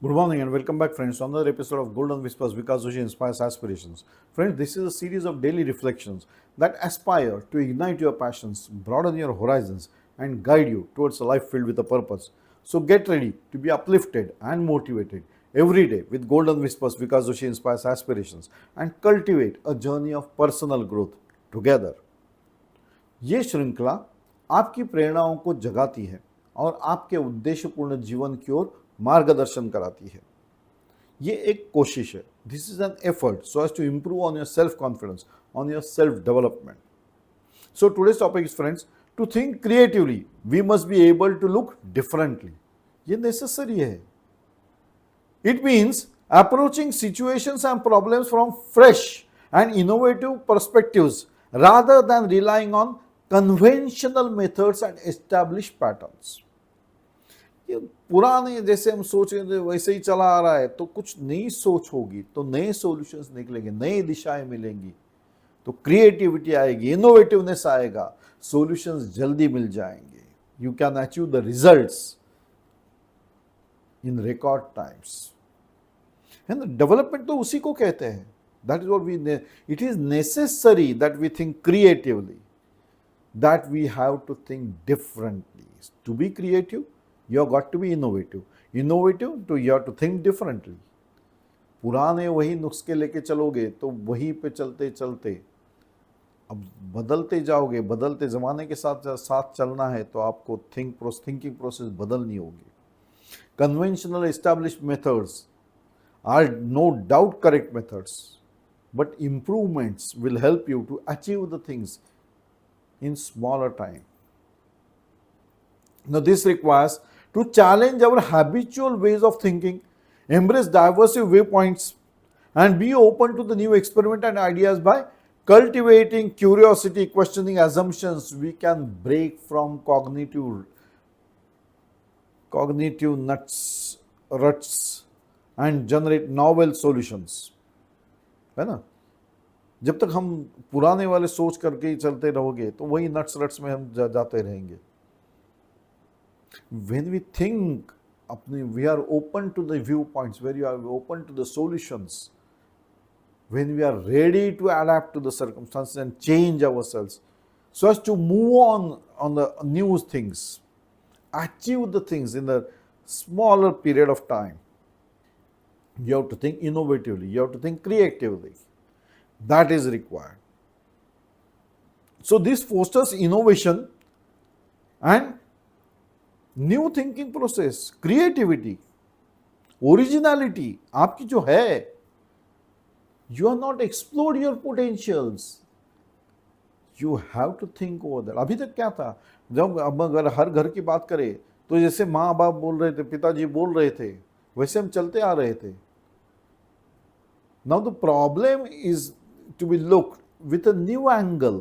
Good morning and welcome back, friends, to another episode of Golden Whispers because Joshi inspires aspirations. Friends, this is a series of daily reflections that aspire to ignite your passions, broaden your horizons, and guide you towards a life filled with a purpose. So get ready to be uplifted and motivated every day with Golden Whispers because Joshi inspires aspirations and cultivate a journey of personal growth together. ये श्रृंखला आपकी प्रेरणाओं को जगाती है और आपके उद्देश्यपूर्ण जीवन की ओर मार्गदर्शन कराती है। ये एक कोशिश है। This is an effort so as to improve on your self confidence, on your self development. So today's topic is, friends, to think creatively we must be able to look differently. ये necessary है। It means approaching situations and problems from fresh and innovative perspectives rather than relying on conventional methods and established patterns. ये पुराने जैसे हम सोच रहे थे वैसे ही चला आ रहा है, तो कुछ नई सोच होगी तो नए सॉल्यूशंस निकलेंगे, नई दिशाएं मिलेंगी, तो क्रिएटिविटी आएगी, इनोवेटिवनेस आएगा, सॉल्यूशंस जल्दी मिल जाएंगे। You can achieve the results in record times. है ना, डेवलपमेंट तो उसी को कहते हैं। That is what it is necessary that we think creatively, that we have to think differently. To be creative, you have got to be innovative. Innovative, you have to think differently. पुराने वही नुस्खे लेके चलोगे तो वहीं पे चलते चलते अब बदलते जाओगे। बदलते ज़माने के साथ साथ चलना है तो आपको थिंकिंग प्रोसेस बदलनी होगी। Conventional established methods are no doubt correct methods, but improvements will help you to achieve the things in smaller time. Now, this requires to challenge our habitual ways of thinking, embrace diverse viewpoints, and be open to the new experiment and ideas. By cultivating curiosity, questioning assumptions, we can break from cognitive ruts and generate novel solutions. है ना। जब तक हम पुराने वाले सोच करके ही चलते रहोगे तो वही नट्स रट्स में हम जाते रहेंगे। When we think अपने, we are open to the viewpoints, where you are open to the solutions, when we are ready to adapt to the circumstances and change ourselves so as to move on the new things, achieve the things in a smaller period of time. You have to think innovatively, you have to think creatively. That is required. So this fosters innovation and new thinking process, creativity, originality आपकी जो है, you are not explored your potentials. You have to think over that. अभी तक क्या था, जब अब अगर हर घर की बात करें तो जैसे माँ बाप बोल रहे थे, पिताजी बोल रहे थे, वैसे हम चलते आ रहे थे। Now the problem is to be looked with a new angle.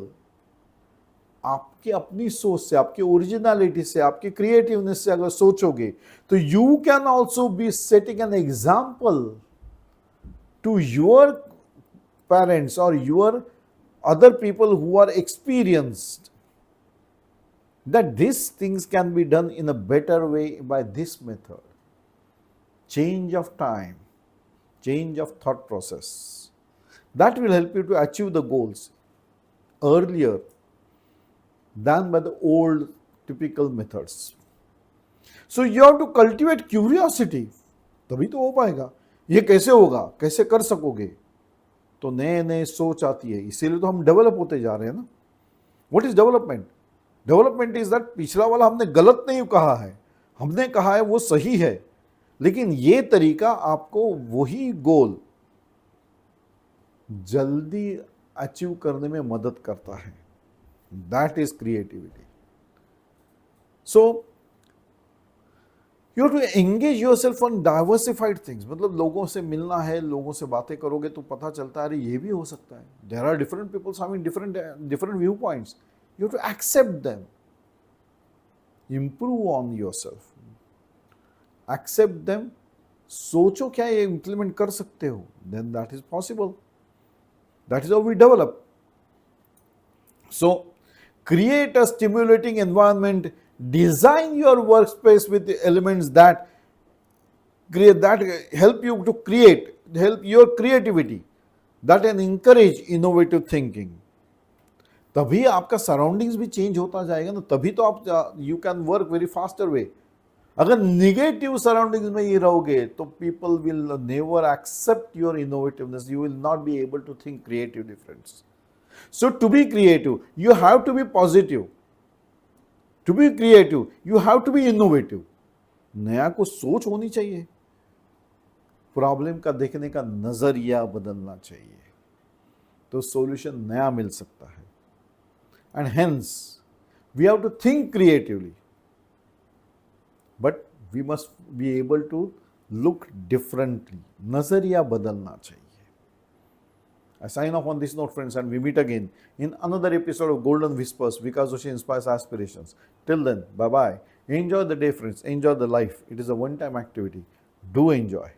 आपकी अपनी सोच से, आपकी ओरिजिनलिटी से, आपकी क्रिएटिवनेस से अगर सोचोगे तो you can also be setting an example to your parents और your other people who are experienced, that these things can be done in a better way by this method. Change of time, change of thought process, that will help you to achieve the goals earlier than by the old typical methods. So you have to cultivate curiosity, तभी तो हो पाएगा। ये कैसे होगा, कैसे कर सकोगे, तो नए नए सोच आती है, इसीलिए तो हम डेवलप होते जा रहे हैं ना। What is development? Development is that पिछला वाला हमने गलत नहीं कहा है, हमने कहा है वो सही है, लेकिन ये तरीका आपको वही गोल जल्दी अचीव करने में मदद करता है। That is creativity. So you have to engage yourself on diversified things. मतलब लोगों से मिलना है, लोगों से बातें करोगे तो पता चलता है अरे ये भी हो सकता है। There are different peoples having different view points. You have to accept them, improve on yourself, accept them, सोचो क्या ये इंप्लीमेंट कर सकते हो, then that is possible. That is how we develop. So create a stimulating environment, design your workspace with the elements that that help you to create, help your creativity, that and encourage innovative thinking. तभी आपका surroundings भी change होता जाएगा ना, तभी तो आप you can work very faster way. अगर निगेटिव सराउंडिंग्स में ही रहोगे तो people will never accept your innovativeness, you will not be able to think creative difference. So to be creative you have to be positive, to be creative you have to be innovative. नया कुछ सोच होनी चाहिए, problem का देखने का नजरिया बदलना चाहिए, तो सॉल्यूशन नया मिल सकता है. And hence we have to think creatively, but we must be able to look differently. नजरिया बदलना चाहिए. I sign off on this note, friends, and we meet again in another episode of Golden Whispers. Vikas Joshi inspires aspirations. Till then, bye bye. Enjoy the day, friends. Enjoy the life. It is a one-time activity. Do enjoy.